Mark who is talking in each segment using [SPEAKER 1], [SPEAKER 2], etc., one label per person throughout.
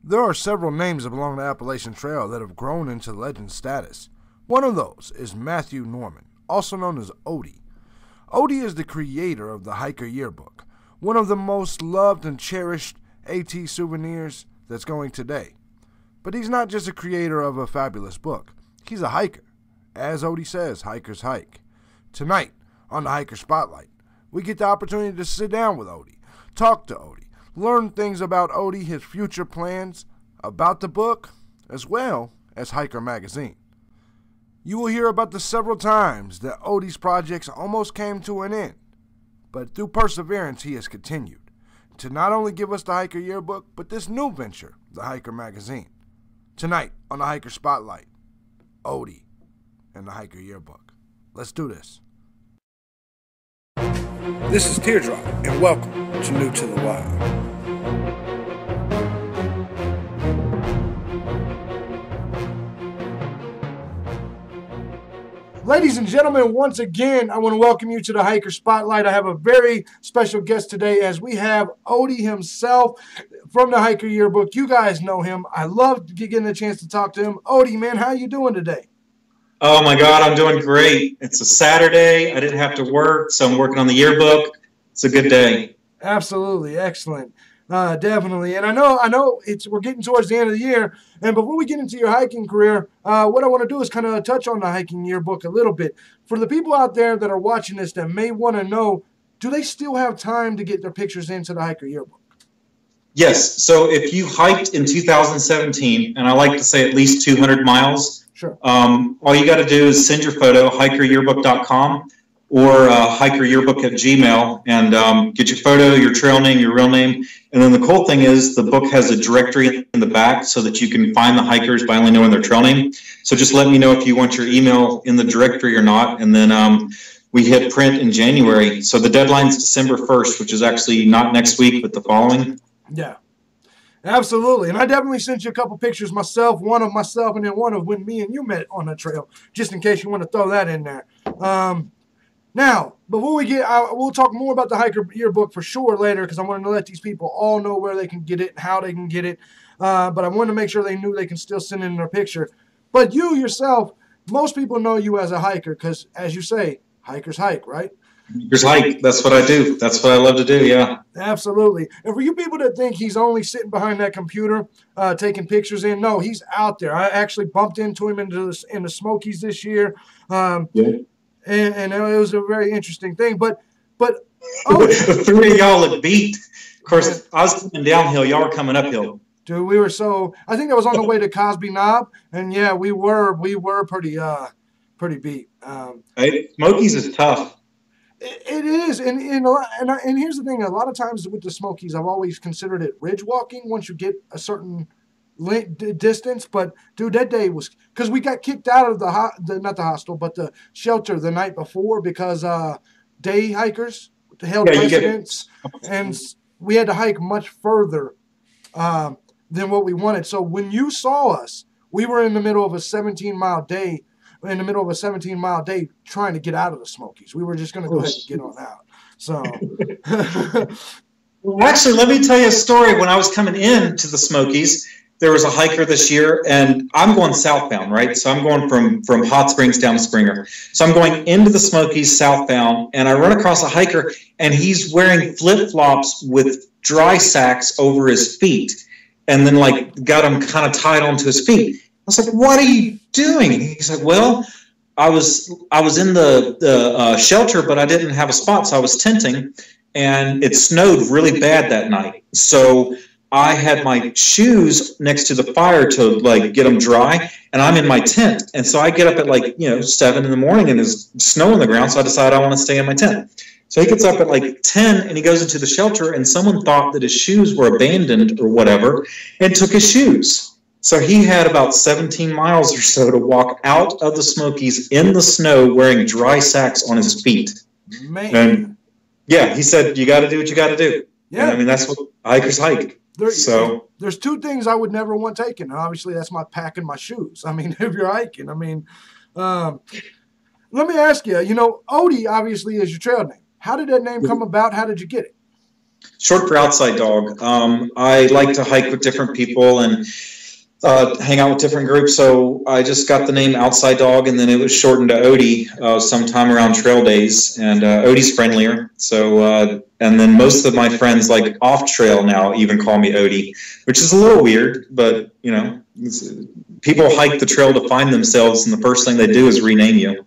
[SPEAKER 1] There are several names along the Appalachian Trail that have grown into legend status. One of those is Matthew Norman, also known as Odie. Odie is the creator of the Hiker Yearbook, one of the most loved and cherished AT souvenirs that's going today. But he's not just a creator of a fabulous book. He's a hiker. As Odie says, hikers hike. Tonight, on the Hiker Spotlight, we get the opportunity to sit down with Odie, talk to Odie, learn things about Odie, his future plans, about the book, as well as Hiker Magazine. You will hear about the several times that Odie's projects almost came to an end, but through perseverance he has continued to not only give us the Hiker Yearbook, but this new venture, the Hiker Magazine. Tonight on the Hiker Spotlight, Odie and the Hiker Yearbook. Let's do this. This is Teardrop, and welcome to New to the Wild. Ladies and gentlemen, once again, I want to welcome you to the Hiker Spotlight. I have a very special guest today as we have Odie himself from the Hiker Yearbook. You guys know him. I love getting a chance to talk to him. Odie, man, how you doing today?
[SPEAKER 2] Oh, my God, I'm doing great. It's a Saturday. I didn't have to work, so I'm working on the yearbook. It's a good day.
[SPEAKER 1] Absolutely. Excellent. Definitely. And I know we're getting towards the end of the year. And before we get into your hiking career, what I want to do is kind of touch on the Hiking Yearbook a little bit. For the people out there that are watching this that may want to know, do they still have time to get their pictures into the Hiker Yearbook?
[SPEAKER 2] Yes. So if you hiked in 2017, and I like to say at least 200 miles,
[SPEAKER 1] sure.
[SPEAKER 2] All you got to do is send your photo, hikeryearbook.com or hikeryearbook@gmail, and get your photo, your trail name, your real name. And then the cool thing is the book has a directory in the back so that you can find the hikers by only knowing their trail name. So just let me know if you want your email in the directory or not. And then we hit print in January. So the deadline's December 1st, which is actually not next week, but the following.
[SPEAKER 1] Yeah, absolutely. And I definitely sent you a couple pictures myself, one of myself and then one of when me and you met on the trail, just in case you want to throw that in there. Now, before we we'll talk more about the Hiker Yearbook for sure later because I wanted to let these people all know where they can get it and how they can get it. But I wanted to make sure they knew they can still send in their picture. But you yourself, most people know you as a hiker because, as you say, hikers hike, right?
[SPEAKER 2] Hikers hike. That's what I do. That's what I love to do, yeah.
[SPEAKER 1] Absolutely. And for you people that think he's only sitting behind that computer taking pictures in, no, he's out there. I actually bumped into him in the Smokies this year. Yeah. And it was a very interesting thing. But
[SPEAKER 2] the three of y'all look beat. Of course, I was coming downhill. Y'all were coming uphill.
[SPEAKER 1] Dude, we were so – I think that was on the way to Cosby Knob. And, yeah, we were pretty beat.
[SPEAKER 2] Hey, Smokies is tough.
[SPEAKER 1] It is. And here's the thing. A lot of times with the Smokies, I've always considered it ridge walking once you get a certain – distance, but dude, that day was because we got kicked out of not the hostel, but the shelter the night before because day hikers held precedence, and we had to hike much further than what we wanted. So when you saw us, we were in the middle of a 17-mile day. Trying to get out of the Smokies. We were just going to go ahead and get on out. So.
[SPEAKER 2] Well, actually, let me tell you a story. When I was coming in to the Smokies, there was a hiker this year, and I'm going southbound, right? So I'm going from Hot Springs down to Springer. So I'm going into the Smokies southbound, and I run across a hiker, and he's wearing flip-flops with dry sacks over his feet, and then, got them kind of tied onto his feet. I was like, what are you doing? And he's like, well, I was in the shelter, but I didn't have a spot, so I was tenting, and it snowed really bad that night. So I had my shoes next to the fire to get them dry, and I'm in my tent. And so I get up at 7 in the morning, and there's snow on the ground. So I decide I want to stay in my tent. So he gets up at 10, and he goes into the shelter, and someone thought that his shoes were abandoned or whatever, and took his shoes. So he had about 17 miles or so to walk out of the Smokies in the snow wearing dry sacks on his feet.
[SPEAKER 1] Man.
[SPEAKER 2] And yeah, he said, you got to do what you got to do.
[SPEAKER 1] Yeah.
[SPEAKER 2] And, I mean, that's what hikers hike.
[SPEAKER 1] There's two things I would never want taken. And obviously, that's my pack and my shoes. I mean, if you're hiking, let me ask you, Odie obviously is your trail name. How did that name come about? How did you get it?
[SPEAKER 2] Short for outside dog. I like to hike with different people and hang out with different groups. So I just got the name Outside Dog, and then it was shortened to Odie sometime around trail days. And Odie's friendlier. So and then most of my friends, like off trail now, even call me Odie, which is a little weird, but you know, people hike the trail to find themselves, and the first thing they do is rename you.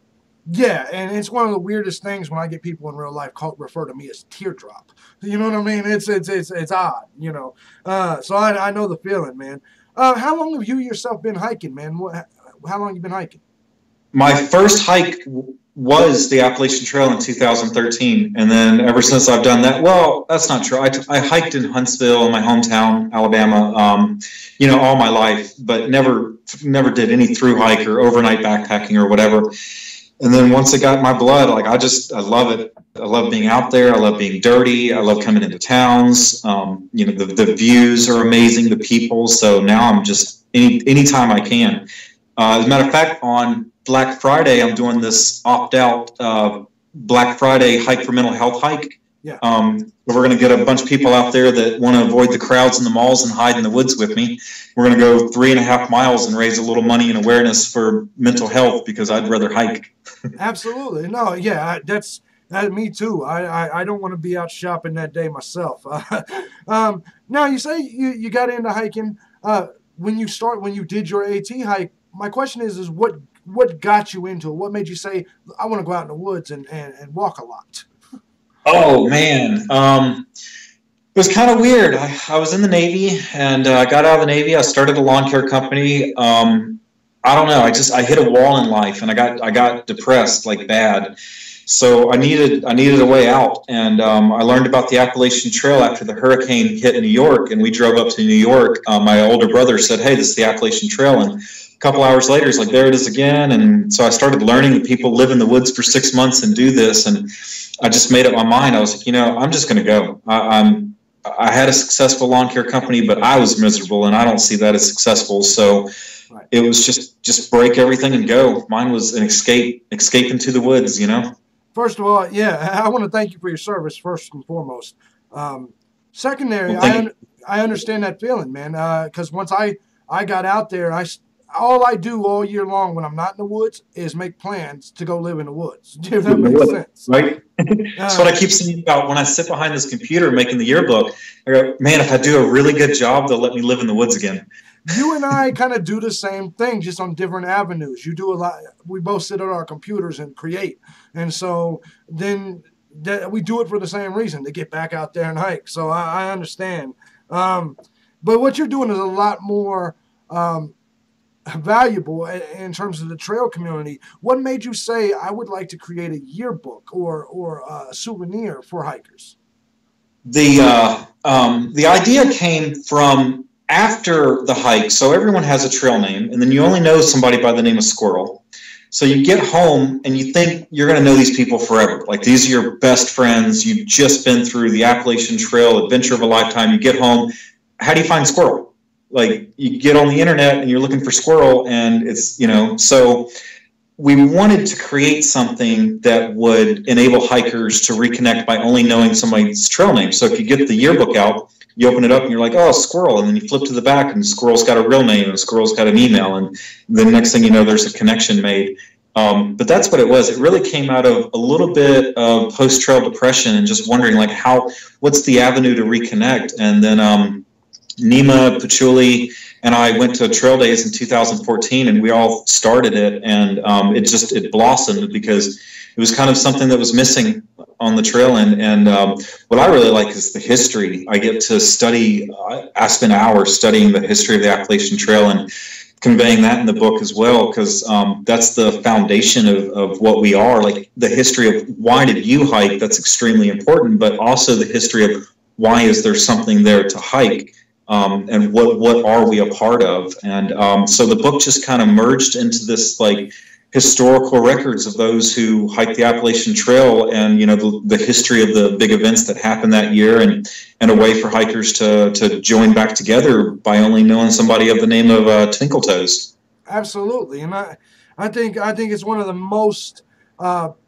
[SPEAKER 1] Yeah, and it's one of the weirdest things when I get people in real life refer to me as Teardrop. You know what I mean? It's odd, you know. So I know the feeling, man. How long have you yourself been hiking, man? How long have you been hiking?
[SPEAKER 2] My first hike was the Appalachian Trail in 2013, and then ever since I've done that, well, that's not true. I hiked in Huntsville, in my hometown, Alabama, you know, all my life, but never did any through hike or overnight backpacking or whatever. And then once it got in my blood, like I love it. I love being out there. I love being dirty. I love coming into towns. You know, the views are amazing, the people. So now I'm just anytime I can. As a matter of fact, on Black Friday, I'm doing this opt-out Black Friday hike for mental health hike.
[SPEAKER 1] Yeah.
[SPEAKER 2] We're going to get a bunch of people out there that want to avoid the crowds in the malls and hide in the woods with me. We're going to go 3.5 miles and raise a little money and awareness for mental health because I'd rather hike.
[SPEAKER 1] Absolutely. No, yeah, that's me too. I don't want to be out shopping that day myself. Now, you say you got into hiking. When you did your AT hike, my question is what got you into it? What made you say, I want to go out in the woods and walk a lot?
[SPEAKER 2] Oh, man. It was kind of weird. I was in the Navy, and I got out of the Navy. I started a lawn care company. I don't know. I hit a wall in life, and I got depressed, like bad. So I needed a way out, and I learned about the Appalachian Trail after the hurricane hit New York, and we drove up to New York. My older brother said, "Hey, this is the Appalachian Trail," and a couple hours later, he's like, "There it is again." And so I started learning that people live in the woods for 6 months and do this, and I just made up my mind. I was like, you know, I'm just going to go. I had a successful lawn care company, but I was miserable, and I don't see that as successful. So right. It was just break everything and go. Mine was an escape into the woods, you know.
[SPEAKER 1] First of all, yeah, I want to thank you for your service, first and foremost. Secondary,
[SPEAKER 2] well,
[SPEAKER 1] I understand that feeling, man, because once I got out there, all I do all year long when I'm not in the woods is make plans to go live in the woods. If that makes sense.
[SPEAKER 2] Right? That's what I keep saying about when I sit behind this computer making the yearbook. I go, man, if I do a really good job, they'll let me live in the woods again.
[SPEAKER 1] You and I kind of do the same thing, just on different avenues. You do a lot. We both sit at our computers and create. And so then we do it for the same reason, to get back out there and hike. So I understand. But what you're doing is a lot more valuable in terms of the trail community. What made you say, I would like to create a yearbook or a souvenir for hikers?
[SPEAKER 2] The idea came from after the hike. So everyone has a trail name, and then you only know somebody by the name of Squirrel. So you get home and you think you're going to know these people forever. Like, these are your best friends. You've just been through the Appalachian Trail, adventure of a lifetime. You get home. How do you find Squirrel? Like, you get on the internet and you're looking for Squirrel, and it's, you know, so we wanted to create something that would enable hikers to reconnect by only knowing somebody's trail name. So if you get the yearbook out, you open it up and you're like, oh, Squirrel. And then you flip to the back and Squirrel's got a real name and Squirrel's got an email. And the next thing you know, there's a connection made. But that's what it was. It really came out of a little bit of post-trail depression and just wondering, like, what's the avenue to reconnect? And then Nima Patchouli and I went to Trail Days in 2014, and we all started it, and it blossomed because it was kind of something that was missing on the trail. And what I really like is the history. I get to study. I spend hours studying the history of the Appalachian Trail and conveying that in the book as well, because that's the foundation of what we are. Like, the history of why did you hike? That's extremely important, but also the history of why is there something there to hike. And what are we a part of? And so the book just kind of merged into this, like, historical records of those who hiked the Appalachian Trail, and, you know, the history of the big events that happened that year, and a way for hikers to join back together by only knowing somebody of the name of Twinkle Toes.
[SPEAKER 1] Absolutely, and I think it's one of the most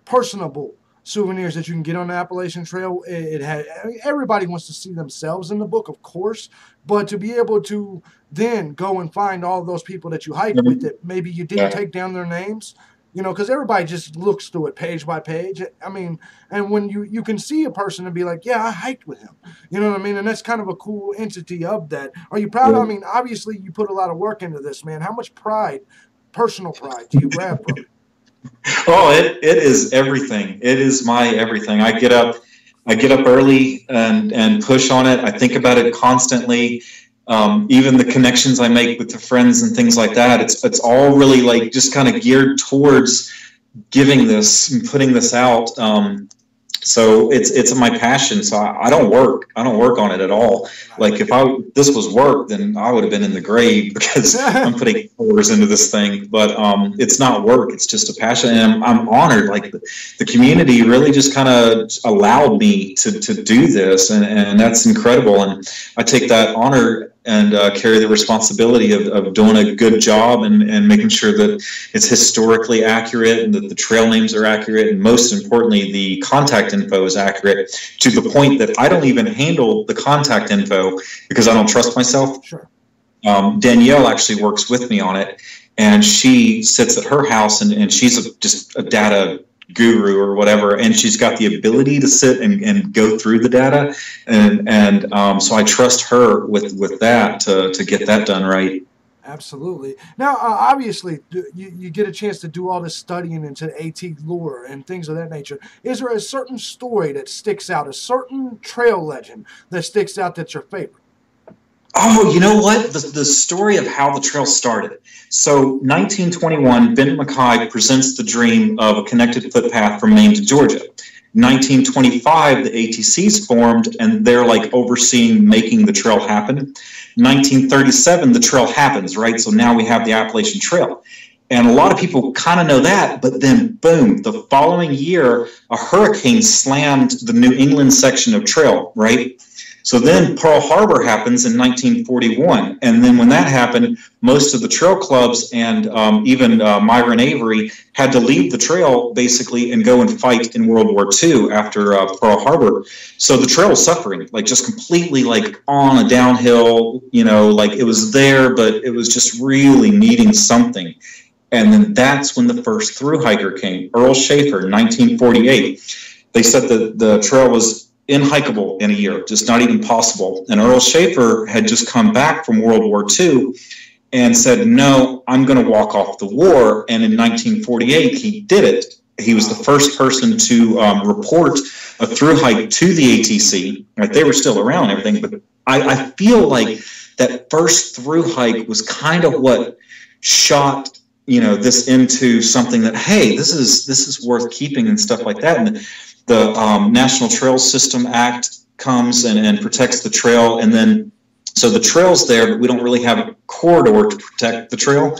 [SPEAKER 1] personable souvenirs that you can get on the Appalachian Trail. It had, I mean, everybody wants to see themselves in the book, of course, but to be able to then go and find all those people that you hiked with that maybe you didn't take down their names, you know, because everybody just looks through it page by page. I mean, and when you can see a person and be like, yeah, I hiked with him. You know what I mean? And that's kind of a cool entity of that. Are you proud? I mean, obviously you put a lot of work into this, man. How much pride, personal pride, do you grab from it?
[SPEAKER 2] Oh, it is everything. It is my everything. I get up early and push on it. I think about it constantly. Even the connections I make with the friends and things like that, it's all really like just kind of geared towards giving this and putting this out. So it's my passion. So I don't work on it at all. Like if this was work, then I would have been in the grave because I'm putting hours into this thing. But it's not work. It's just a passion, and I'm honored. Like the community really just kind of allowed me to do this, and that's incredible. And I take that honor and carry the responsibility of doing a good job and making sure that it's historically accurate and that the trail names are accurate, and most importantly, the contact info is accurate to the point that I don't even handle the contact info because I don't trust myself.
[SPEAKER 1] Sure.
[SPEAKER 2] Danielle actually works with me on it, and she sits at her house, and she's just a data guru or whatever, and she's got the ability to sit and go through the data, and so I trust her with that to get that done right.
[SPEAKER 1] Absolutely. Now, obviously, you get a chance to do all this studying into AT lore and things of that nature. Is there a certain story that sticks out, a certain trail legend that sticks out that's your favorite?
[SPEAKER 2] Oh, you know what? The story of how the trail started. So 1921, Ben Mackay presents the dream of a connected footpath from Maine to Georgia. 1925, the ATC's formed, and they're like overseeing making the trail happen. 1937, the trail happens, right? So now we have the Appalachian Trail. And a lot of people kind of know that, but then boom, the following year, a hurricane slammed the New England section of trail, right? So then Pearl Harbor happens in 1941. And then when that happened, most of the trail clubs and even Myron Avery had to leave the trail basically and go and fight in World War II after Pearl Harbor. So the trail was suffering, like just completely like on a downhill, you know, like it was there, but it was just really needing something. And then that's when the first thru hiker came, Earl Schaefer, 1948. They said that the trail was unhikeable in a year, just not even possible. And Earl Schaefer had just come back from World War II and said, no, I'm going to walk off the war. And in 1948, he did it. He was the first person to report a thru hike to the ATC. Right? They were still around and everything, but I feel like that first thru hike was kind of what shot this into something that, hey, this is worth keeping and stuff like that. And the National Trails System Act comes and protects the trail, and then so the trail's there, but we don't really have a corridor to protect the trail.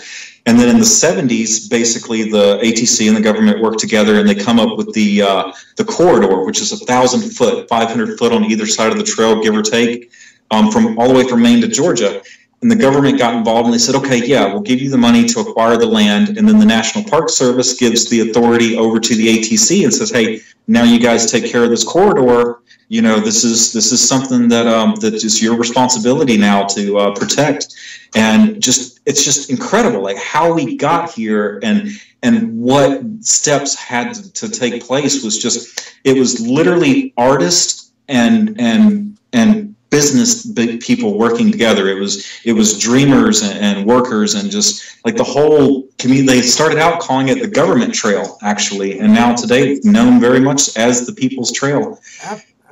[SPEAKER 2] And then in the 70s, basically the ATC and the government work together, and they come up with the corridor, which is 1,000 foot, 500 foot on either side of the trail, give or take, from all the way from Maine to Georgia. And the government got involved, and they said, okay, yeah, we'll give you the money to acquire the land. And then the National Park Service gives the authority over to the ATC and says, hey, now you guys take care of this corridor. This is something that is your responsibility now to protect. And it's just incredible, like how we got here and what steps had to take place it was literally artists and business people working together. It was dreamers and workers and just like the whole community. They started out calling it the government trail, actually, and now today known very much as the People's Trail.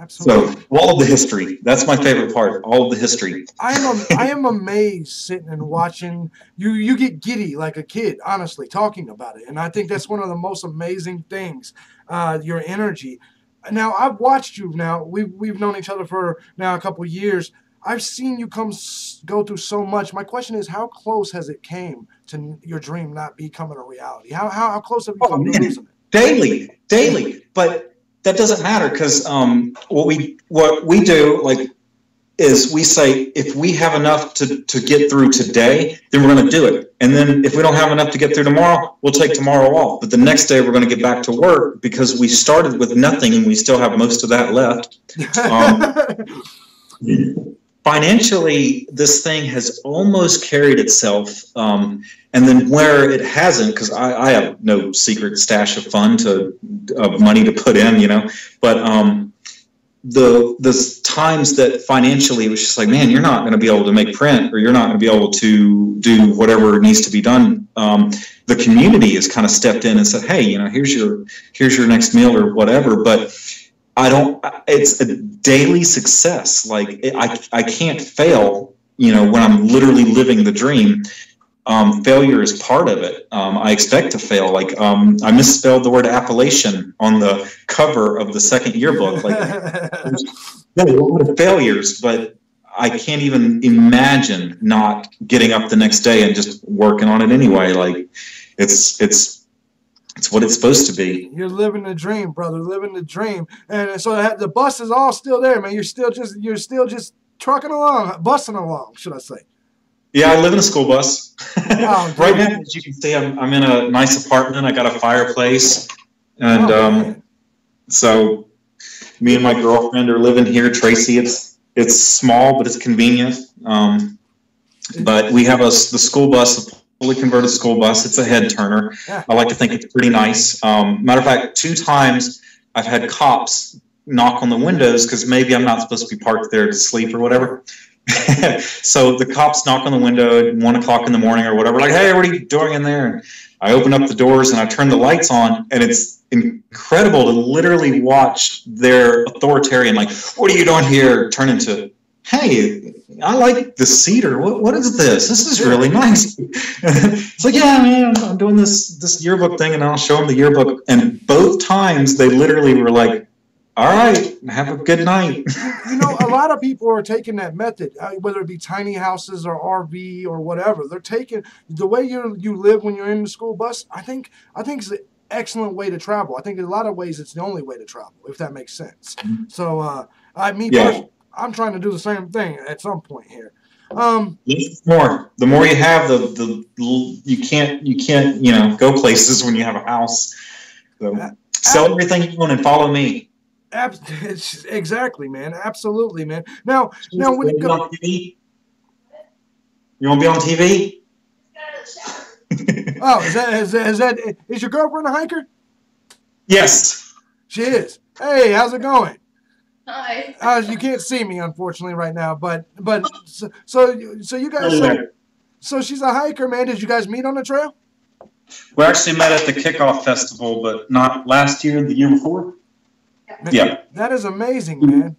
[SPEAKER 2] Absolutely. So all of the history. That's my favorite part. All of the history.
[SPEAKER 1] I am amazed sitting and watching you. You get giddy like a kid, honestly, talking about it, and I think that's one of the most amazing things. Your energy. Now, I've watched you now. We've known each other for now a couple of years. I've seen you go through so much. My question is, how close has it came to your dream not becoming a reality? How close have you come to losing
[SPEAKER 2] it? Daily. But that doesn't matter because what we do, like is we say, if we have enough to get through today, then we're going to do it. And then if we don't have enough to get through tomorrow, we'll take tomorrow off. But the next day we're going to get back to work because we started with nothing and we still have most of that left. Financially, this thing has almost carried itself. And then where it hasn't, because I have no secret stash of of money to put in, but the times that financially it was just like, man, you're not going to be able to make print, or you're not going to be able to do whatever needs to be done. The community has kind of stepped in and said, hey, here's your next meal or whatever. But it's a daily success. Like I can't fail, when I'm literally living the dream. Failure is part of it. I expect to fail. Like I misspelled the word Appalachian on the cover of the second yearbook. Like a lot of failures, but I can't even imagine not getting up the next day and just working on it anyway. Like it's what it's supposed to be.
[SPEAKER 1] You're living the dream, brother. Living the dream. And so the bus is all still there, man. You're still just trucking along, busting along, should I say?
[SPEAKER 2] Yeah, I live in a school bus.
[SPEAKER 1] Oh,
[SPEAKER 2] right now, as you can see, I'm in a nice apartment. I got a fireplace, and so me and my girlfriend are living here. Tracy, it's small, but it's convenient. But we have the school bus, a fully converted school bus. It's a head turner. Yeah. I like to think it's pretty nice. Matter of fact, 2 times I've had cops knock on the windows because maybe I'm not supposed to be parked there to sleep or whatever. So the cops knock on the window at 1 o'clock in the morning or whatever, like, hey, what are you doing in there? And I open up the doors and I turn the lights on, and it's incredible to literally watch their authoritarian, like, what are you doing here, turn into, hey, I like the cedar. What is this? This is really nice. It's like, yeah, man, I'm doing this yearbook thing, and I'll show them the yearbook. And both times they literally were like, all right, have a good night.
[SPEAKER 1] A lot of people are taking that method, whether it be tiny houses or RV or whatever. They're taking the way you live when you're in the school bus. I think it's an excellent way to travel. I think in a lot of ways it's the only way to travel, if that makes sense. So, personally, I'm trying to do the same thing at some point here.
[SPEAKER 2] The more you have, you can't go places when you have a house. So sell everything you own and follow me.
[SPEAKER 1] Exactly, man. Absolutely, man. Now when it comes,
[SPEAKER 2] you want to be on TV?
[SPEAKER 1] Oh, is your girlfriend a hiker?
[SPEAKER 2] Yes,
[SPEAKER 1] she is. Hey, how's it going?
[SPEAKER 3] Hi.
[SPEAKER 1] You can't see me, unfortunately, right now. But so you guys. So she's a hiker, man. Did you guys meet on the trail?
[SPEAKER 2] We actually met at the kickoff festival, but not last year. The year before. Yeah.
[SPEAKER 1] That is amazing, man.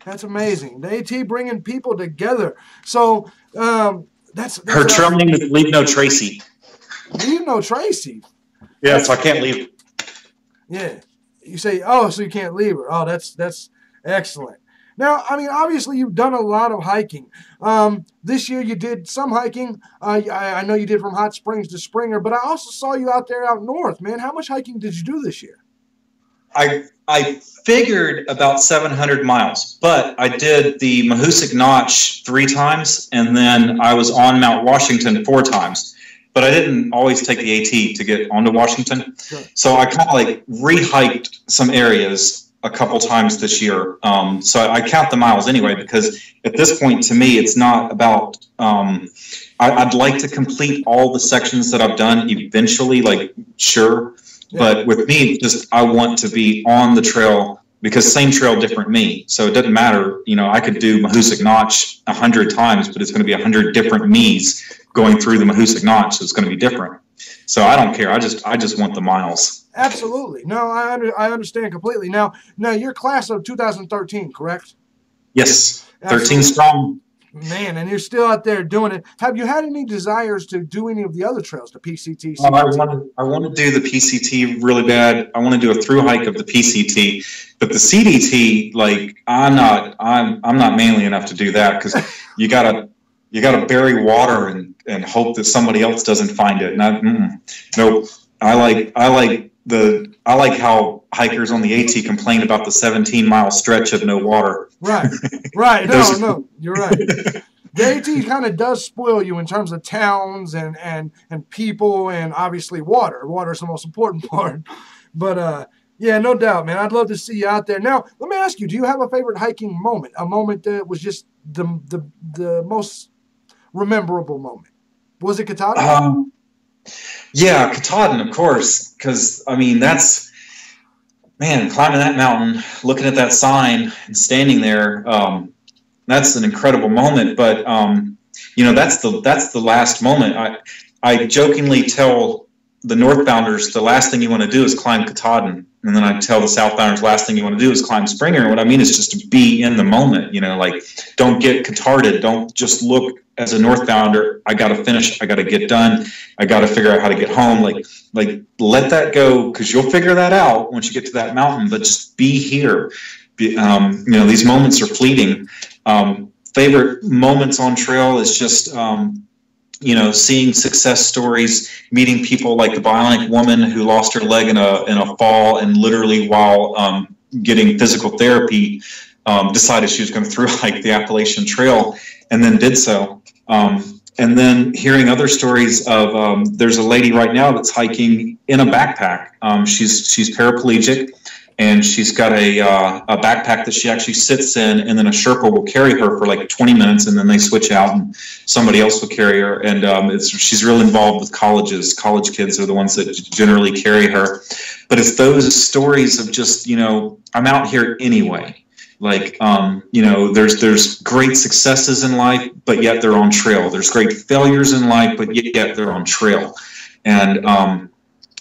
[SPEAKER 1] That's amazing. The AT bringing people together. So that's
[SPEAKER 2] her trail name is Leave No Tracy.
[SPEAKER 1] Leave No Tracy.
[SPEAKER 2] Yeah, so I can't leave.
[SPEAKER 1] Yeah. You say, oh, so you can't leave her. Oh, that's excellent. Now, I mean, obviously you've done a lot of hiking. This year you did some hiking. I know you did from Hot Springs to Springer, but I also saw you out north, man. How much hiking did you do this year?
[SPEAKER 2] I figured about 700 miles, but I did the Mahoosic Notch 3 times, and then I was on Mount Washington 4 times. But I didn't always take the AT to get onto Washington. Sure. So I kind of like re-hiked some areas a couple times this year. So I count the miles anyway, because at this point, to me, it's not about, I'd like to complete all the sections that I've done eventually, like, sure. Yeah. But with me, just I want to be on the trail, because same trail, different me. So it doesn't matter. I could do Mahoosic Notch 100 times, but it's going to be 100 different me's going through the Mahoosic Notch, so it's going to be different. So I don't care. I just want the miles.
[SPEAKER 1] Absolutely. No, I understand completely. Now you're class of 2013, correct?
[SPEAKER 2] Yes, 13 strong.
[SPEAKER 1] Man, and you're still out there doing it. Have you had any desires to do any of the other trails, the PCT?
[SPEAKER 2] I want to do the PCT really bad. I want to do a through hike of the PCT, but the CDT, like, I'm not manly enough to do that, because you gotta bury water and hope that somebody else doesn't find it. Nope. I like how hikers on the AT complain about the 17-mile stretch of no water.
[SPEAKER 1] Right, right. No, you're right. The AT kind of does spoil you in terms of towns and people and obviously water. Water is the most important part. But yeah, no doubt, man. I'd love to see you out there. Now, let me ask you: do you have a favorite hiking moment? A moment that was just the most memorable moment? Was it Katahdin?
[SPEAKER 2] Yeah, Katahdin, of course, because I mean that's, man, climbing that mountain, looking at that sign, and standing there. That's an incredible moment. But you know, that's the last moment. I jokingly tell the northbounders the last thing you want to do is climb Katahdin, and then I tell the southbounders last thing you want to do is climb Springer. And what I mean is just to be in the moment. You know, like, don't get catarded. Don't just look as a northbounder. I got to finish. I got to get done. I got to figure out how to get home. Like let that go, because you'll figure that out once you get to that mountain. But just be here. You know, these moments are fleeting. Favorite moments on trail is just, you know, seeing success stories, meeting people like the bionic woman who lost her leg in a fall, and literally while getting physical therapy, decided she was going to through hike the Appalachian Trail, and then did so. And then hearing other stories of there's a lady right now that's hiking in a backpack. She's paraplegic, and she's got a backpack that she actually sits in, and then a Sherpa will carry her for like 20 minutes, and then they switch out, and somebody else will carry her. And she's real involved with colleges. College kids are the ones that generally carry her. But it's those stories of just, you know, I'm out here anyway. Like, you know, there's great successes in life, but yet they're on trail. There's great failures in life, but yet they're on trail. And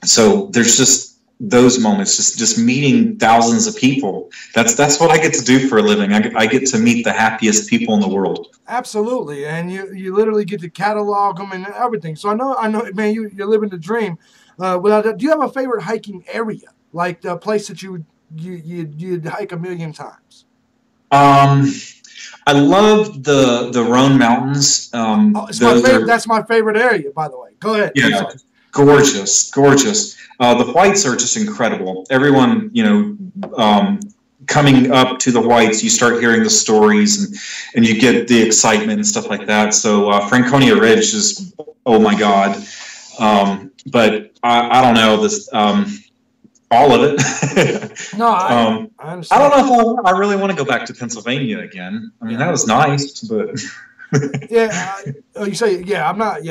[SPEAKER 2] so there's just those moments, just meeting thousands of people. That's what I get to do for a living. I get to meet the happiest people in the world.
[SPEAKER 1] Absolutely, and you literally get to catalog them and everything. So I know, man, you're living the dream. Do you have a favorite hiking area, like the place that you'd hike a million times?
[SPEAKER 2] I love the Roan Mountains.
[SPEAKER 1] That's my favorite area, by the way. Go ahead.
[SPEAKER 2] Yeah, gorgeous. The Whites are just incredible. Everyone, you know, coming up to the Whites, you start hearing the stories, and you get the excitement and stuff like that. So Franconia Ridge is, oh my God. But I don't know this. All of it. No, I understand. I don't know if I really want to go back to Pennsylvania again. I mean, that was nice, but
[SPEAKER 1] yeah. You say, yeah. I'm not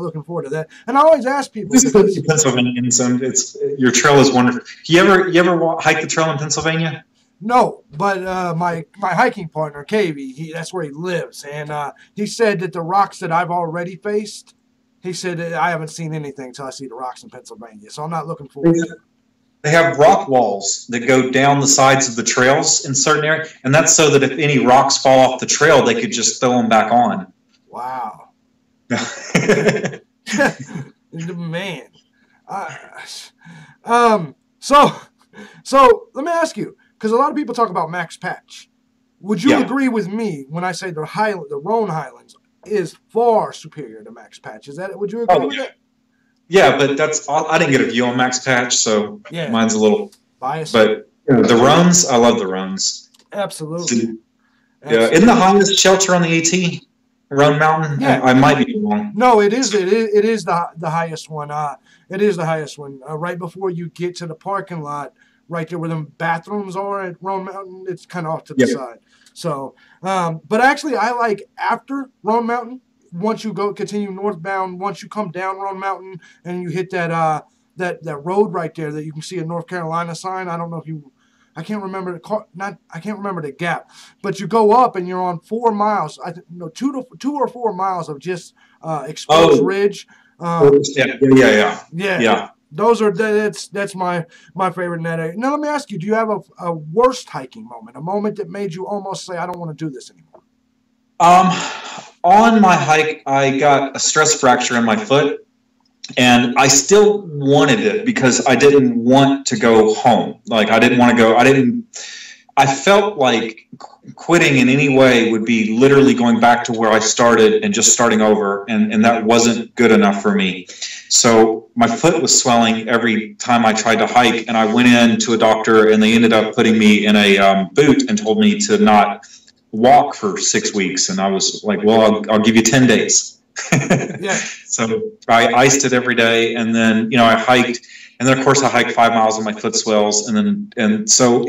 [SPEAKER 1] looking forward to that. And I always ask people.
[SPEAKER 2] Pennsylvanians, and your trail is wonderful. You ever hike the trail in Pennsylvania?
[SPEAKER 1] No, but my hiking partner, Kavey, that's where he lives, and he said that the rocks that I've already faced, he said that I haven't seen anything until I see the rocks in Pennsylvania. So I'm not looking forward to it.
[SPEAKER 2] They have rock walls that go down the sides of the trails in certain areas, and that's so that if any rocks fall off the trail, they could just throw them back on.
[SPEAKER 1] Wow. Man. So let me ask you, because a lot of people talk about Max Patch. Would you agree with me when I say the Roan Highlands is far superior to Max Patch? Would you agree with that?
[SPEAKER 2] Yeah, but I didn't get a view on Max Patch, so mine's a little
[SPEAKER 1] biased.
[SPEAKER 2] But the Roans, I love the Roans.
[SPEAKER 1] Absolutely.
[SPEAKER 2] Yeah, isn't the highest shelter on the AT Roan Mountain? Yeah. I might be wrong.
[SPEAKER 1] No, it is. It is the highest one. It is the highest one. Right before you get to the parking lot, right there where the bathrooms are at Roan Mountain, it's kind of off to the side. So, but actually, I like after Roan Mountain. Once you continue northbound, once you come down Roan Mountain and you hit that road right there that you can see a North Carolina sign. I don't know if I can't remember the gap, but you go up and you're on 4 miles. 2 or 4 miles of just exposed ridge. Yeah. That's my favorite in that area. Now let me ask you: do you have a worst hiking moment? A moment that made you almost say, "I don't want to do this anymore"?
[SPEAKER 2] On my hike, I got a stress fracture in my foot, and I still wanted it because I didn't want to go home. Like, I didn't want to go. I felt like quitting in any way would be literally going back to where I started and just starting over, and that wasn't good enough for me. So my foot was swelling every time I tried to hike, and I went in to a doctor, and they ended up putting me in a boot and told me to not walk for 6 weeks. And I was like, well, I'll give you 10 days.
[SPEAKER 1] Yeah.
[SPEAKER 2] So I iced it every day, and then, I hiked, and then of course I hiked 5 miles and my foot swells, and so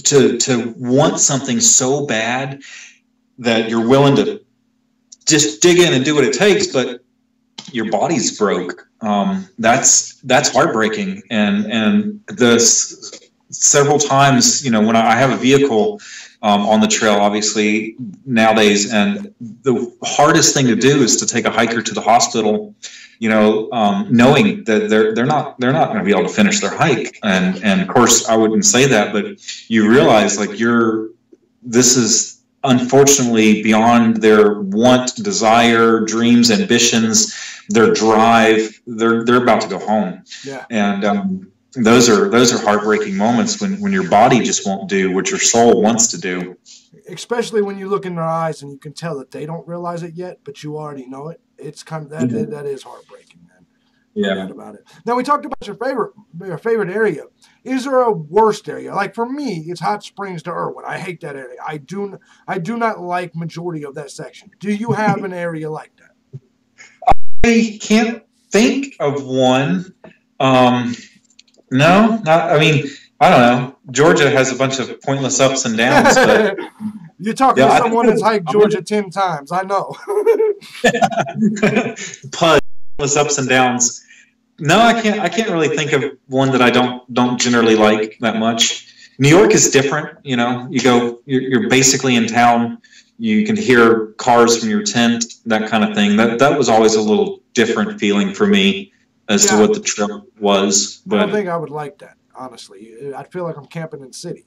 [SPEAKER 2] to want something so bad that you're willing to just dig in and do what it takes, but your body's broke. That's heartbreaking. And several times, when I have a vehicle on the trail, obviously nowadays, and the hardest thing to do is to take a hiker to the hospital, knowing that they're not going to be able to finish their hike. And of course I wouldn't say that, but you realize like this is unfortunately beyond their want, desire, dreams, ambitions, their drive. They're about to go home.
[SPEAKER 1] Yeah.
[SPEAKER 2] And those are heartbreaking moments when your body just won't do what your soul wants to do.
[SPEAKER 1] Especially when you look in their eyes and you can tell that they don't realize it yet, but you already know it. It's kind of that is heartbreaking, man.
[SPEAKER 2] Yeah.
[SPEAKER 1] Forget about it. Now we talked about your favorite area. Is there a worst area? Like for me, it's Hot Springs to Irwin. I hate that area. I do not like majority of that section. Do you have an area like that?
[SPEAKER 2] I can't think of one. No, not. I mean, I don't know. Georgia has a bunch of pointless ups and downs. But
[SPEAKER 1] you're talking to someone that's hiked Georgia 10 times. I know.
[SPEAKER 2] Pointless ups and downs. No, I can't really think of one that I don't generally like that much. New York is different. You're basically in town. You can hear cars from your tent, that kind of thing. That was always a little different feeling for me as to what the trail was. But
[SPEAKER 1] I don't think I would like that, honestly. I'd feel like I'm camping in the city.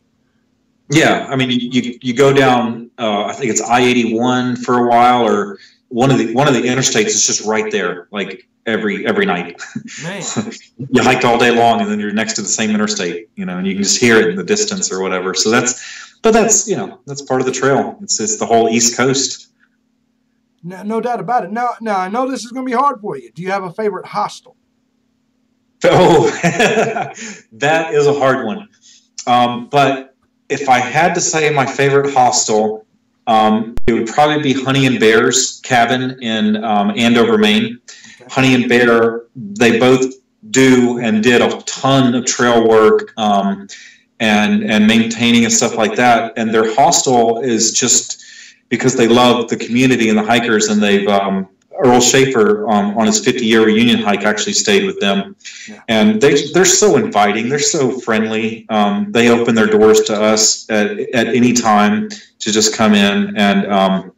[SPEAKER 2] Yeah, I mean, you go down. I think it's I-81 for a while, or one of the interstates is just right there, like every night.
[SPEAKER 1] Man.
[SPEAKER 2] You hiked all day long, and then you're next to the same interstate, and you can just hear it in the distance or whatever. So that's part of the trail. It's the whole East Coast.
[SPEAKER 1] No doubt about it. Now I know this is going to be hard for you. Do you have a favorite hostel?
[SPEAKER 2] Oh, that is a hard one. But if I had to say my favorite hostel, it would probably be Honey and Bear's cabin in Andover, Maine. Okay. Honey and Bear, they both do and did a ton of trail work and maintaining and stuff like that. And their hostel is just because they love the community and the hikers, and they've Earl Schaefer on his 50-year reunion hike actually stayed with them. Yeah. And they're so inviting. They're so friendly. They open their doors to us at any time to just come in. And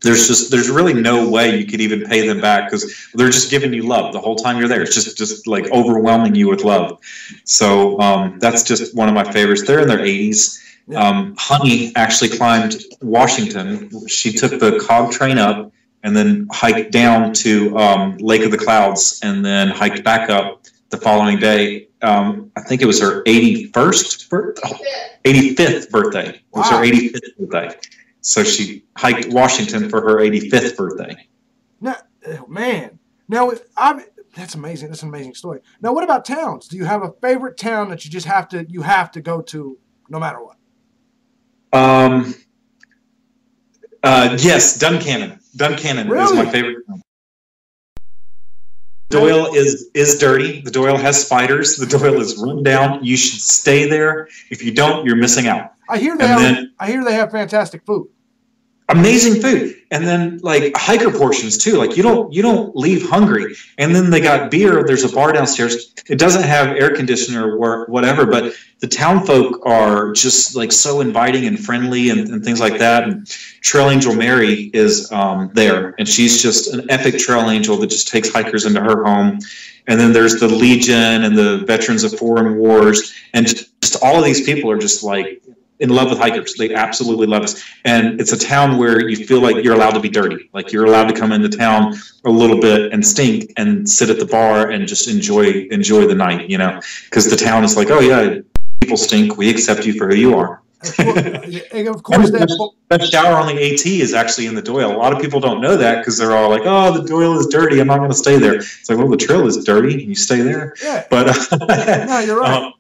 [SPEAKER 2] there's really no way you could even pay them back, because they're just giving you love the whole time you're there. It's just like overwhelming you with love. So that's just one of my favorites. They're in their 80s. Yeah. Honey actually climbed Washington. She took the cog train up and then hiked down to Lake of the Clouds, and then hiked back up the following day. I think it was her 85th birthday. It was her 85th birthday. So she hiked Washington for her 85th birthday.
[SPEAKER 1] Now, man. Now, that's amazing. That's an amazing story. Now, what about towns? Do you have a favorite town that you just have to go to no matter what?
[SPEAKER 2] Yes, Duncannon. Duncannon
[SPEAKER 1] really?
[SPEAKER 2] Is my favorite. Doyle is dirty. The Doyle has spiders. The Doyle is run down. You should stay there. If you don't, you're missing out.
[SPEAKER 1] I hear they have fantastic food.
[SPEAKER 2] Amazing food. And then like hiker portions too. Like you don't leave hungry. And then they got beer. There's a bar downstairs. It doesn't have air conditioner or whatever, but the town folk are just like so inviting and friendly and things like that. And Trail Angel Mary is there, and she's just an epic trail angel that just takes hikers into her home. And then there's the Legion and the Veterans of Foreign Wars, and just all of these people are just like in love with hikers. They absolutely love us. And it's a town where you feel like you're allowed to be dirty. Like you're allowed to come into town a little bit and stink and sit at the bar and just enjoy the night, because the town is like, oh yeah, people stink. We accept you for who you are.
[SPEAKER 1] Of course,
[SPEAKER 2] that shower on the AT is actually in the Doyle. A lot of people don't know that because they're all like, "Oh, the Doyle is dirty. I'm not going to stay there." It's like, well, the trail is dirty. You stay there.
[SPEAKER 1] Yeah.
[SPEAKER 2] But
[SPEAKER 1] no, you're right.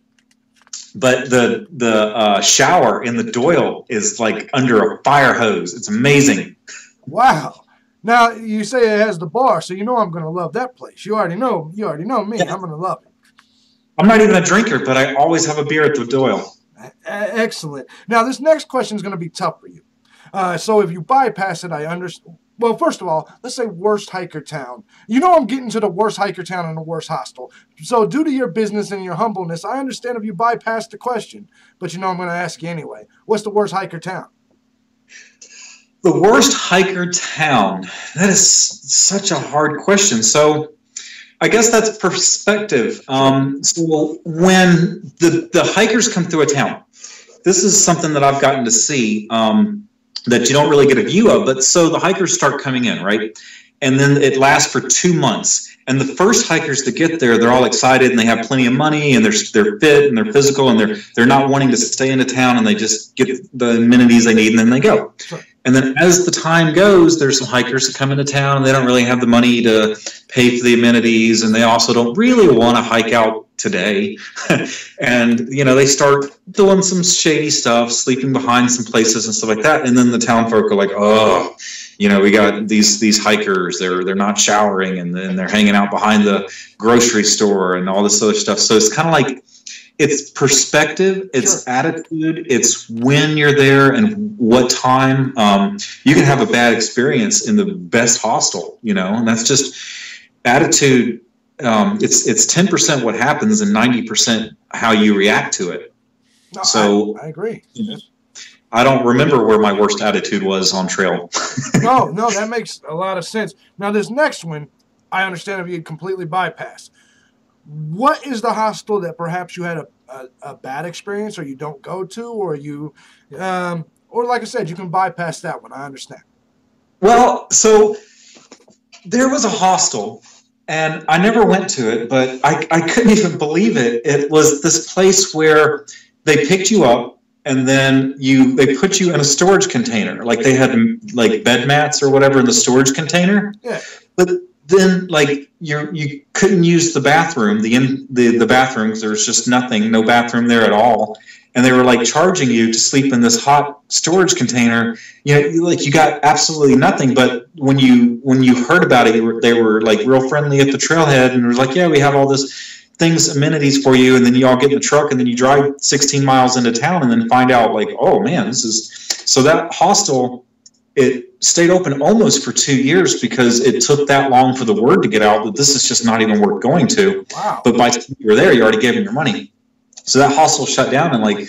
[SPEAKER 2] But the shower in the Doyle is like under a fire hose. It's amazing.
[SPEAKER 1] Wow. Now you say it has the bar, so you know I'm going to love that place. You already know me. Yeah. I'm going to love it.
[SPEAKER 2] I'm not even a drinker, but I always have a beer at the Doyle.
[SPEAKER 1] Excellent. Now, this next question is going to be tough for you. So if you bypass it, I understand. Well, first of all, let's say worst hiker town. You know I'm getting to the worst hiker town and the worst hostel. So due to your business and your humbleness, I understand if you bypass the question. But you know I'm going to ask you anyway. What's the worst hiker town?
[SPEAKER 2] The worst hiker town? That is such a hard question. So I guess that's perspective. So when the hikers come through a town, this is something that I've gotten to see that you don't really get a view of. But so the hikers start coming in, right? And then it lasts for 2 months. And the first hikers that get there, they're all excited and they have plenty of money and they're fit and they're physical and they're not wanting to stay in a town and they just get the amenities they need and then they go. Sure. And then as the time goes, there's some hikers that come into town and they don't really have the money to pay for the amenities and they also don't really want to hike out today. And, you know, they start doing some shady stuff, sleeping behind some places and stuff like that. And then the town folk are like, oh, you know, we got these hikers, they're not showering and then they're hanging out behind the grocery store and all this other stuff. So it's kind of like, it's perspective, it's sure. Attitude, it's when you're there and what time. You can have a bad experience in the best hostel, you know, and that's just attitude. It's 10% what happens and 90% how you react to it.
[SPEAKER 1] No, so I agree.
[SPEAKER 2] I don't remember where my worst attitude was on trail.
[SPEAKER 1] No, that makes a lot of sense. Now this next one, I understand if you completely bypass. What is the hostel that perhaps you had a bad experience or you don't go to or you, or like I said, you can bypass that one. I understand.
[SPEAKER 2] Well, so there was a hostel and I never went to it, but I couldn't even believe it. It was this place where they picked you up and then they put you in a storage container. Like they had like bed mats or whatever in the storage container.
[SPEAKER 1] Yeah.
[SPEAKER 2] But then like you couldn't use the bathroom, the bathrooms, there's just nothing, no bathroom there at all. And they were like charging you to sleep in this hot storage container. You know, like you got absolutely nothing. But when you heard about it, they were like real friendly at the trailhead and was like, yeah, we have all this amenities for you. And then you all get in the truck and then you drive 16 miles into town and then find out like, oh man, so that hostel, it stayed open almost for 2 years because it took that long for the word to get out that this is just not even worth going to.
[SPEAKER 1] Wow.
[SPEAKER 2] But by the time you were there, you already gave them your money. So that hostel shut down in like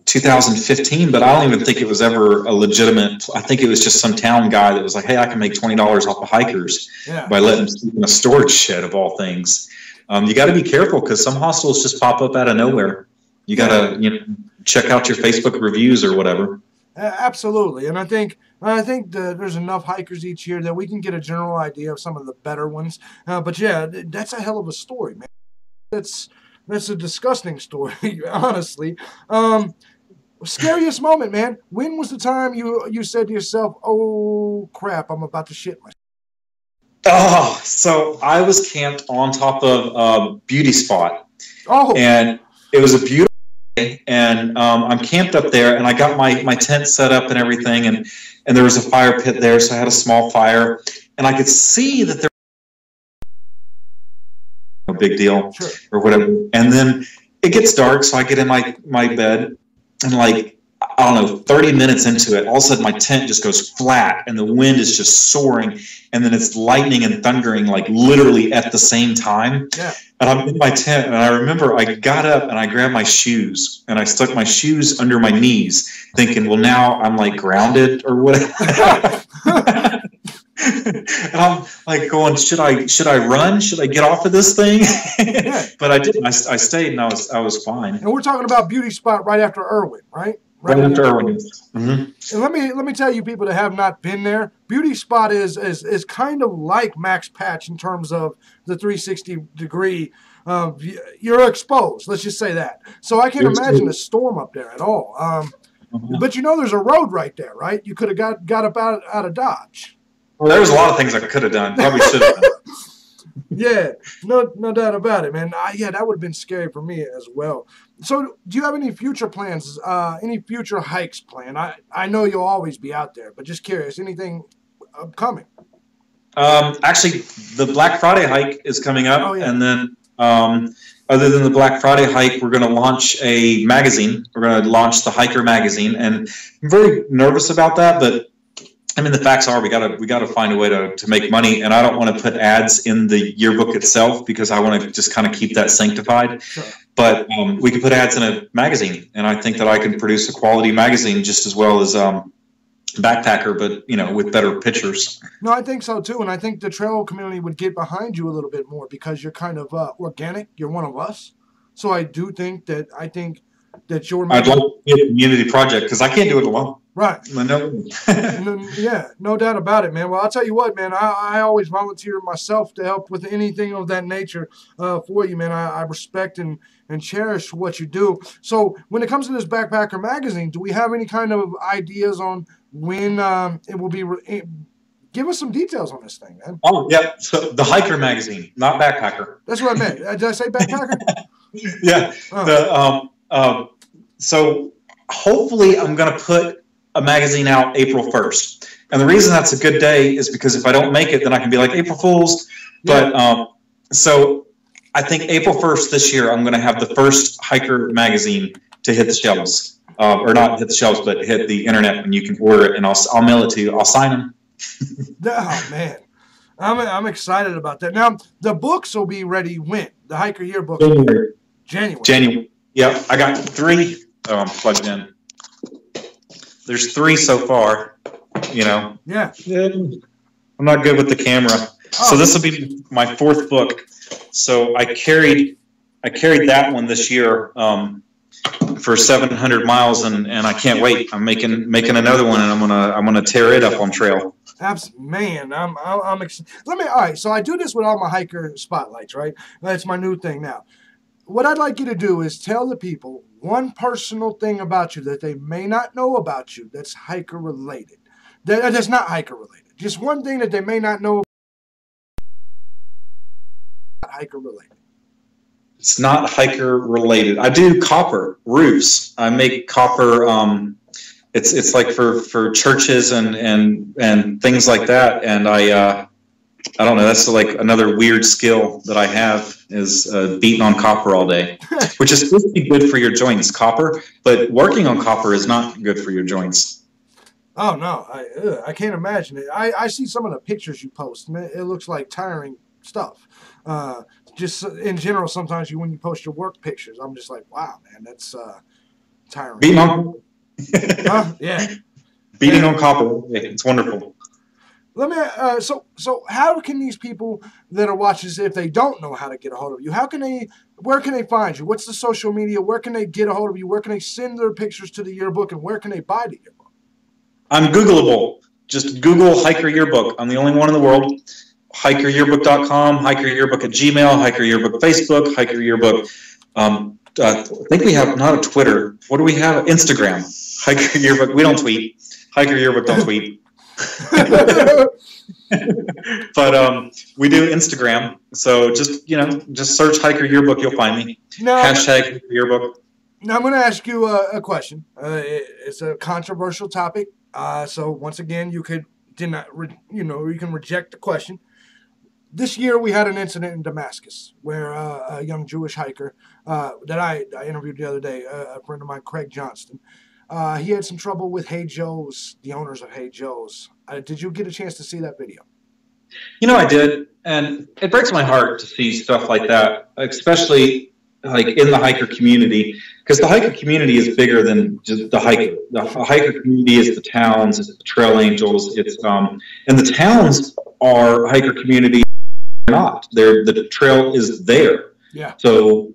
[SPEAKER 2] 2015, but I don't even think it was ever a legitimate. I think it was just some town guy that was like, hey, I can make $20 off of hikers by letting them sleep in a storage shed of all things. You got to be careful because some hostels just pop up out of nowhere. You got to check out your Facebook reviews or whatever.
[SPEAKER 1] Absolutely, and I think that there's enough hikers each year that we can get a general idea of some of the better ones. But yeah, that's a hell of a story, man. That's a disgusting story, honestly. Scariest moment, man. When was the time you said to yourself, "Oh crap, I'm about to shit myself"?
[SPEAKER 2] Oh, so I was camped on top of a beauty spot.
[SPEAKER 1] Oh,
[SPEAKER 2] and it was a beautiful. And I'm camped up there, and I got my tent set up and everything, and there was a fire pit there, so I had a small fire, and I could see that there was no big deal or whatever. And then it gets dark, so I get in my bed, and like, I don't know, 30 minutes into it, all of a sudden my tent just goes flat, and the wind is just soaring, and then it's lightning and thundering, like literally at the same time.
[SPEAKER 1] Yeah.
[SPEAKER 2] And I'm in my tent, and I remember I got up and I grabbed my shoes, and I stuck my shoes under my knees, thinking, well, now I'm like grounded or whatever. And I'm like going, should I run? Should I get off of this thing? But I didn't. I stayed, and I was fine.
[SPEAKER 1] And we're talking about beauty spot right after Irwin, right?
[SPEAKER 2] Right after Irwin.
[SPEAKER 1] Mm-hmm. And let me tell you, people that have not been there, beauty spot is kind of like Max Patch in terms of the 360 degree You're exposed. Let's just say that. So I can't imagine a storm up there at all. But you know, there's a road right there, right? You could have got up out of Dodge.
[SPEAKER 2] Well, there was a lot of things I could have done. Probably should have done.
[SPEAKER 1] Yeah, no doubt about it, man. Yeah, that would have been scary for me as well. So, do you have any future plans? Any future hikes planned? I know you'll always be out there, but just curious, anything upcoming?
[SPEAKER 2] Actually, the Black Friday hike is coming up, and then other than the Black Friday hike, we're going to launch a magazine. We're going to launch the Hiker magazine, and I'm very nervous about that, but I mean, the facts are we got to find a way to make money, and I don't want to put ads in the yearbook itself because I want to just kind of keep that sanctified. Sure. But we can put ads in a magazine, and I think that I can produce a quality magazine just as well as Backpacker, but you know, with better pictures.
[SPEAKER 1] No, I think so too, and I think the trail community would get behind you a little bit more because you're kind of organic. You're one of us, so I think that you're.
[SPEAKER 2] I'd like to be a community project because I can't do it alone.
[SPEAKER 1] Right. Yeah, no doubt about it, man. Well, I'll tell you what, man, I always volunteer myself to help with anything of that nature for you, man. I respect and cherish what you do. So when it comes to this Backpacker magazine, do we have any kind of ideas on when it will be? Give us some details on this thing, man.
[SPEAKER 2] Oh, yeah. So the Hiker magazine, not Backpacker.
[SPEAKER 1] That's what I meant. Did I say Backpacker?
[SPEAKER 2] Yeah. So hopefully I'm going to put a magazine out April 1st. And the reason that's a good day is because if I don't make it, then I can be like April Fools. Yeah. But so I think April 1st this year, I'm going to have the first Hiker magazine to hit the shelves. Or not hit the shelves, but hit the internet, and you can order it, and I'll mail it to you. I'll sign them.
[SPEAKER 1] Oh, man. I'm excited about that. Now, the books will be ready when? The Hiker Yearbook? January.
[SPEAKER 2] Yeah, I got 3 plugged in. There's 3 so far, you know.
[SPEAKER 1] Yeah.
[SPEAKER 2] I'm not good with the camera. Oh. So this will be my 4th book. So I carried that one this year for 700 miles, and I can't wait. I'm making another one, and I'm gonna tear it up on trail.
[SPEAKER 1] Man, I'm excited. All right, so I do this with all my hiker spotlights, right? That's my new thing now. What I'd like you to do is tell the people one personal thing about you that they may not know about you that's hiker related. That's not hiker related. Just one thing that they may not know about hiker related.
[SPEAKER 2] It's not hiker related. I do copper roofs. I make copper. It's like for churches and things like that. And I don't know. That's like another weird skill that I have is beating on copper all day, which is supposed to be good for your joints, copper. But working on copper is not good for your joints.
[SPEAKER 1] Oh, no. I can't imagine it. I see some of the pictures you post, and it looks like tiring stuff. Just in general, sometimes when you post your work pictures, I'm just like, wow, man, that's tiring.
[SPEAKER 2] Beating on
[SPEAKER 1] yeah.
[SPEAKER 2] Beating on copper. It's wonderful.
[SPEAKER 1] Let me. So how can these people that are watching this, if they don't know how to get a hold of you, where can they find you? What's the social media? Where can they get a hold of you? Where can they send their pictures to the yearbook, and where can they buy the yearbook?
[SPEAKER 2] I'm Googleable. Just Google Hiker Yearbook. I'm the only one in the world. HikerYearbook.com, Hiker Yearbook at Gmail, Hiker Yearbook Facebook, Hiker Yearbook. I think we have not a Twitter. What do we have? Instagram. Hiker Yearbook. We don't tweet. Hiker Yearbook don't tweet. But we do Instagram. So just search Hiker Yearbook. You'll find me. Hashtag Yearbook.
[SPEAKER 1] Now I'm going to ask you a question. It's a controversial topic. So once again, you can reject the question. This year we had an incident in Damascus where a young Jewish hiker that I interviewed the other day, a friend of mine, Craig Johnston, he had some trouble with Hey Joe's, the owners of Hey Joe's. Did you get a chance to see that video?
[SPEAKER 2] You know, I did, and it breaks my heart to see stuff like that, especially like in the hiker community, because the hiker community is bigger than just the hiker. The hiker community is the towns, it's the trail angels, it's and the towns are hiker community. Not the trail is there.
[SPEAKER 1] Yeah.
[SPEAKER 2] So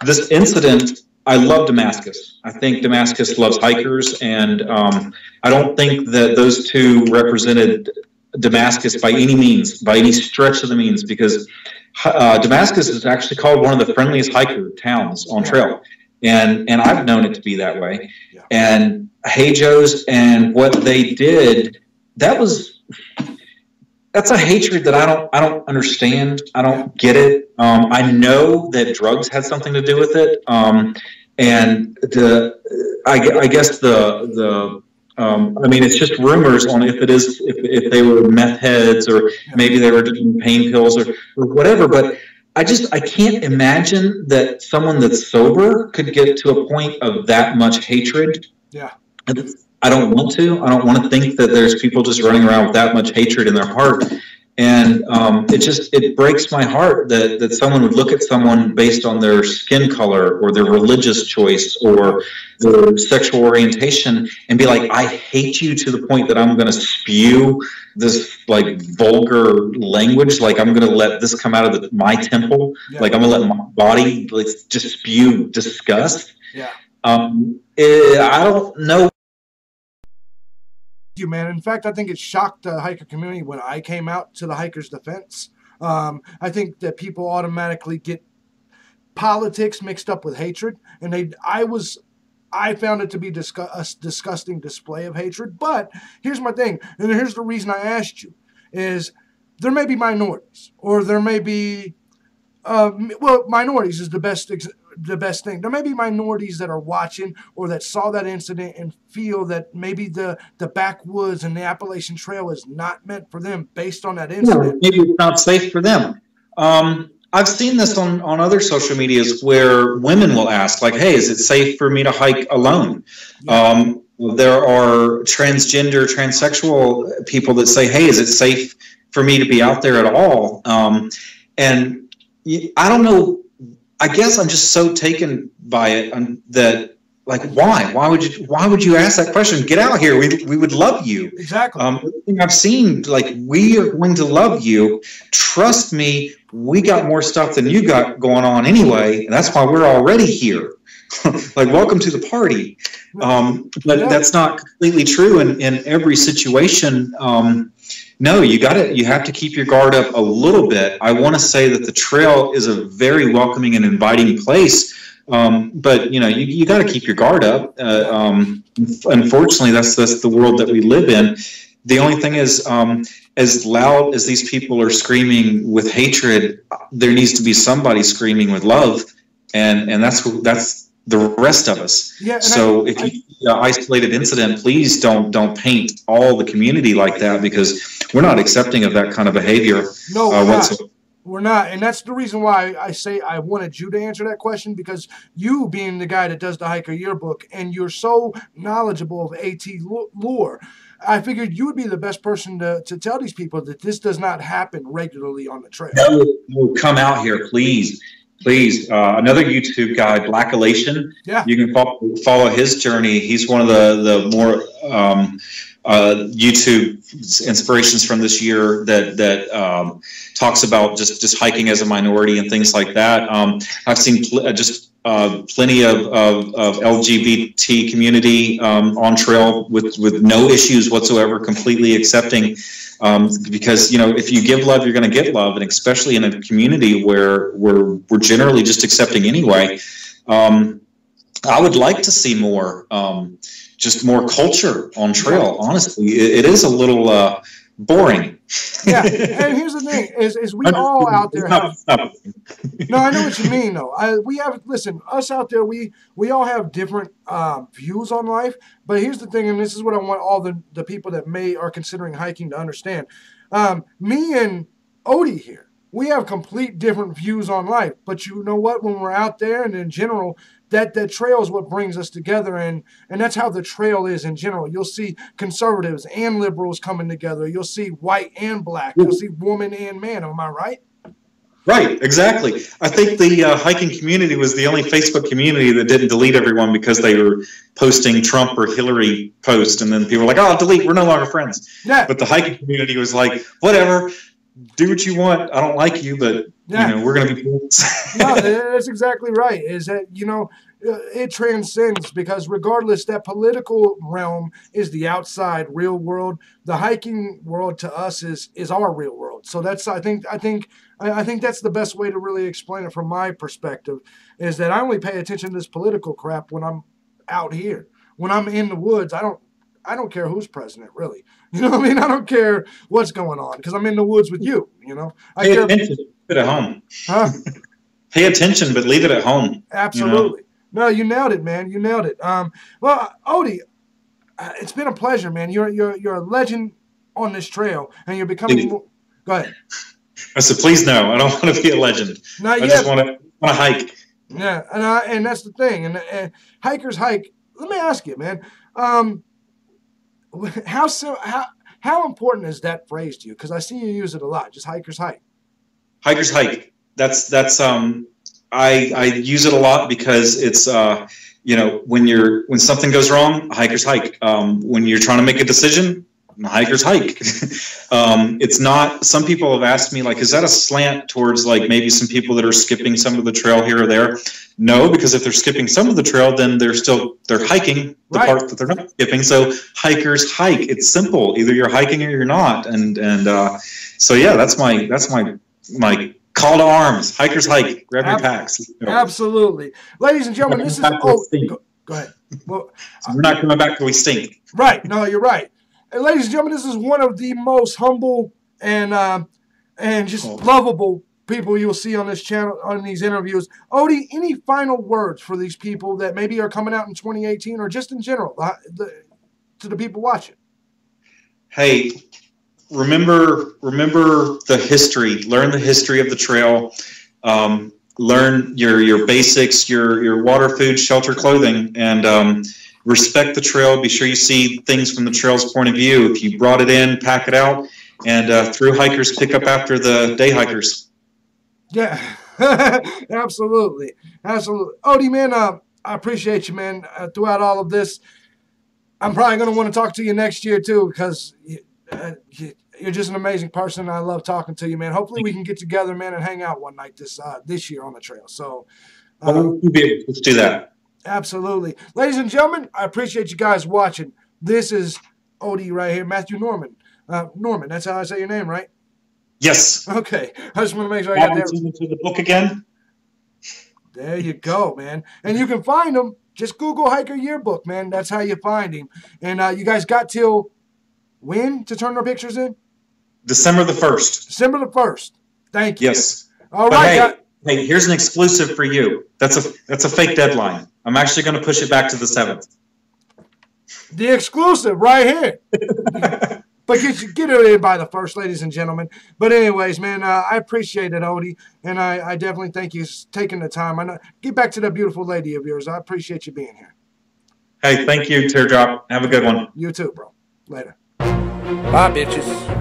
[SPEAKER 2] this incident, I love Damascus. I think Damascus loves hikers, and I don't think that those two represented Damascus by any means, by any stretch of the means, because Damascus is actually called one of the friendliest hiker towns on trail, and I've known it to be that way. Yeah. And Hajos and what they did, that's a hatred that I don't understand. I don't get it. I know that drugs had something to do with it, and I guess I mean, it's just rumors on if they were meth heads or maybe they were taking pain pills or whatever. But I can't imagine that someone that's sober could get to a point of that much hatred.
[SPEAKER 1] Yeah.
[SPEAKER 2] I don't want to. I don't want to think that there's people just running around with that much hatred in their heart. And it breaks my heart that someone would look at someone based on their skin color or their religious choice or their sexual orientation and be like, I hate you to the point that I'm going to spew this like vulgar language. Like I'm going to let this come out of my temple. Yeah. Like I'm going to let my body like just spew disgust.
[SPEAKER 1] Yeah.
[SPEAKER 2] I don't know.
[SPEAKER 1] You, man. In fact, I think it shocked the hiker community when I came out to the hikers' defense. I think that people automatically get politics mixed up with hatred, and I found it to be a disgusting display of hatred. But here's my thing, and here's the reason I asked you: is there may be minorities, or there may be minorities is the best thing. There may be minorities that are watching or that saw that incident and feel that maybe the backwoods and the Appalachian Trail is not meant for them based on that incident.
[SPEAKER 2] Yeah, maybe it's not safe for them. I've seen this on other social medias where women will ask, like, hey, is it safe for me to hike alone? Yeah. There are transgender, transsexual people that say, hey, is it safe for me to be out there at all? And I don't know. I guess I'm just so taken by it that, like, why? Why would you ask that question? Get out here. We would love you.
[SPEAKER 1] Exactly.
[SPEAKER 2] Everything I've seen, like, we are going to love you. Trust me, we got more stuff than you got going on anyway, and that's why we're already here. Like, welcome to the party. But that's not completely true in every situation. No, you have to keep your guard up a little bit. I want to say that the trail is a very welcoming and inviting place, but you got to keep your guard up. Unfortunately, that's the world that we live in. The only thing is, as loud as these people are screaming with hatred, there needs to be somebody screaming with love, and that's the rest of us.
[SPEAKER 1] Yeah,
[SPEAKER 2] so if you see an isolated incident, please don't paint all the community like that, because we're not accepting of that kind of behavior.
[SPEAKER 1] No, we're not. And that's the reason why I say I wanted you to answer that question, because you being the guy that does the Hiker Yearbook and you're so knowledgeable of AT lore, I figured you would be the best person to tell these people that this does not happen regularly on the trail.
[SPEAKER 2] No, come out here, please. Please, another YouTube guy, Black Elation.
[SPEAKER 1] Yeah.
[SPEAKER 2] You can follow his journey. He's one of the more YouTube inspirations from this year that talks about just hiking as a minority and things like that. I've seen plenty of LGBT community on trail with no issues whatsoever, completely accepting. Because if you give love, you're going to get love, and especially in a community where we're generally just accepting anyway. I would like to see more, just more culture on trail. Honestly, it is a little boring.
[SPEAKER 1] Yeah, and here's the thing: is we all out there have. No, I know what you mean, though. Us out there, we all have different views on life. But here's the thing, and this is what I want all the people that are considering hiking to understand. Me and Odie here, we have complete different views on life. But you know what? When we're out there and in general, that trail is what brings us together, and that's how the trail is in general. You'll see conservatives and liberals coming together. You'll see white and black. You'll see woman and man. Am I right?
[SPEAKER 2] Right, exactly. I think the hiking community was the only Facebook community that didn't delete everyone because they were posting Trump or Hillary posts, and then people were like, "Oh, delete. We're no longer friends."
[SPEAKER 1] Yeah.
[SPEAKER 2] But the hiking community was like, "Whatever, do what you want. I don't like you, but we're going to be friends."
[SPEAKER 1] No, that's exactly right. Is that it transcends, because regardless, that political realm is the outside real world. The hiking world to us is our real world. So that's I think that's the best way to really explain it from my perspective, is that I only pay attention to this political crap when I'm out here. When I'm in the woods, I don't care who's president, really. You know what I mean? I don't care what's going on, because I'm in the woods with you. You know,
[SPEAKER 2] pay attention, leave it at home.
[SPEAKER 1] Huh?
[SPEAKER 2] Pay attention, but leave it at home.
[SPEAKER 1] Absolutely. You know? No, you nailed it, man. You nailed it. Well, Odie, it's been a pleasure, man. You're a legend on this trail, and you're becoming. Go ahead.
[SPEAKER 2] I said, please no. I don't want to be a legend.
[SPEAKER 1] Not yet.
[SPEAKER 2] I just want to hike.
[SPEAKER 1] Yeah, and that's the thing. And hikers hike. Let me ask you, man. How important is that phrase to you? Because I see you use it a lot. Just hikers hike.
[SPEAKER 2] Hikers hike. That's I use it a lot because it's when something goes wrong, hikers hike. When you're trying to make a decision, hikers hike. It's not. Some people have asked me, like, is that a slant towards like maybe some people that are skipping some of the trail here or there? No, because if they're skipping some of the trail, then they're hiking the part that they're not skipping. So hikers hike. It's simple. Either you're hiking or you're not. And so yeah, that's my call to arms. Hikers hike. Grab your packs.
[SPEAKER 1] Absolutely, ladies and gentlemen. This is go ahead. Well,
[SPEAKER 2] we're not coming back till we stink.
[SPEAKER 1] Right. No, you're right. And ladies and gentlemen, this is one of the most humble and just lovable people you'll see on this channel, on these interviews. Odie, any final words for these people that maybe are coming out in 2018, or just in general to the people watching?
[SPEAKER 2] Hey, remember the history. Learn the history of the trail. Learn your basics, your water, food, shelter, clothing, and respect the trail. Be sure you see things from the trail's point of view. If you brought it in, pack it out, and through hikers pick up after the day hikers.
[SPEAKER 1] Yeah, absolutely. Odie, man, I appreciate you, man, throughout all of this. I'm probably going to want to talk to you next year, too, because you're just an amazing person. I love talking to you, man. Hopefully we can get together, man, and hang out one night this year on the trail. So
[SPEAKER 2] let's do that.
[SPEAKER 1] Absolutely. Ladies and gentlemen, I appreciate you guys watching. This is Odie right here, Matthew Norman. Norman, that's how I say your name, right?
[SPEAKER 2] Yes.
[SPEAKER 1] Okay. I just want to make sure I got that.
[SPEAKER 2] To the book again.
[SPEAKER 1] There you go, man. And you can find him. Just Google Hiker Yearbook, man. That's how you find him. And you guys got till when to turn our pictures in?
[SPEAKER 2] December the 1st.
[SPEAKER 1] December the 1st. Thank you.
[SPEAKER 2] Yes.
[SPEAKER 1] All right.
[SPEAKER 2] Hey, here's an exclusive for you. That's a fake deadline. I'm actually going to push it back to the 7th.
[SPEAKER 1] The exclusive right here. But get it in by the 1st, ladies and gentlemen. But anyways, man, I appreciate it, Odie. And I definitely thank you for taking the time. I know, get back to that beautiful lady of yours. I appreciate you being here.
[SPEAKER 2] Hey, thank you, Teardrop. Have a good one.
[SPEAKER 1] You too, bro. Later.
[SPEAKER 3] Bye, bitches.